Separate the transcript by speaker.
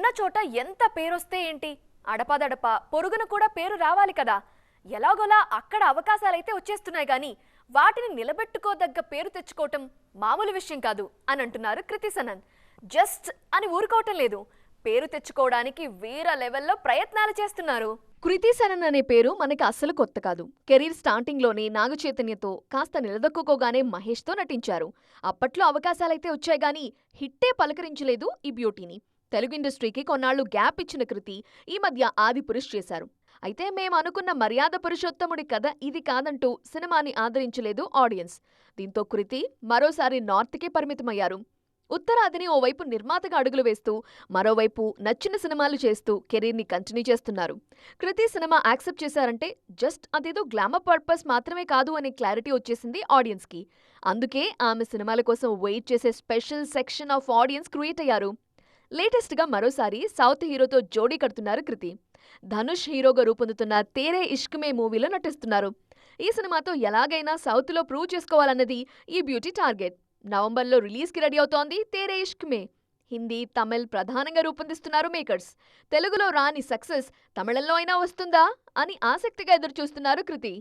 Speaker 1: ఉన్న చోట ఎంత పేరొస్తే ఏంటి, అడపాదడప పొరుగున కూడా పేరు రావాలి కదా. ఎలాగోలా అక్కడ అవకాశాలైతే వచ్చేస్తున్నాయి కానీ వాటిని నిలబెట్టుకోదగ్గ పేరు తెచ్చుకోవటం మామూలు విషయం కాదు అని అంటున్నారు కృతి సనన్. జస్ట్ అని ఊరుకోవటం లేదు, పేరు తెచ్చుకోవడానికి వేరే లెవెల్లో ప్రయత్నాలు చేస్తున్నారు. కృతి సనన్ అనే పేరు మనకి అస్సలు కొత్త కాదు. కెరీర్ స్టార్టింగ్ లోనే నాగ చైతన్యతో కాస్త నిలదొక్కుకోగానే మహేష్ తో నటించారు. అప్పట్లో అవకాశాలైతే వచ్చాయి గానీ హిట్టే పలకరించలేదు ఈ బ్యూటీని. తెలుగు ఇండస్ట్రీకి కొన్నాళ్లు గ్యాప్ ఇచ్చిన కృతి ఈ మధ్య ఆదిపురుష్ చేశారు. అయితే మేము అనుకున్న మర్యాద పురుషోత్తముడి కథ ఇది కాదంటూ సినిమాని ఆదరించలేదు ఆడియన్స్. దీంతో కృతి మరోసారి నార్త్కే పరిమితమయ్యారు. ఉత్తరాదిని ఓవైపు నిర్మాతగా అడుగులు వేస్తూ మరోవైపు నచ్చిన సినిమాలు చేస్తూ కెరీర్ని కంటిన్యూ చేస్తున్నారు. కృతి సినిమా యాక్సెప్ట్ చేశారంటే జస్ట్ అదేదో గ్లామర్ పర్పస్ మాత్రమే కాదు అనే క్లారిటీ వచ్చేసింది ఆడియన్స్కి. అందుకే ఆమె సినిమాల కోసం వెయిట్ చేసే special section of audience create అయ్యారు. లేటెస్ట్గా మరోసారి సౌత్ హీరోతో జోడీ కడుతున్నారు కృతి. ధనుష్ హీరోగా రూపొందుతున్న తేరే ఇష్క్ మే మూవీలో నటిస్తున్నారు. ఈ సినిమాతో ఎలాగైనా సౌత్లో ప్రూవ్ చేసుకోవాలన్నది ఈ బ్యూటీ టార్గెట్. నవంబర్లో రిలీజ్కి రెడీ అవుతోంది తేరే ఇష్క్ మే. హిందీ, తమిళ్ ప్రధానంగా రూపొందిస్తున్నారు మేకర్స్. తెలుగులో రాని సక్సెస్ తమిళంలో అయినా వస్తుందా అని ఆసక్తిగా ఎదురుచూస్తున్నారు కృతి.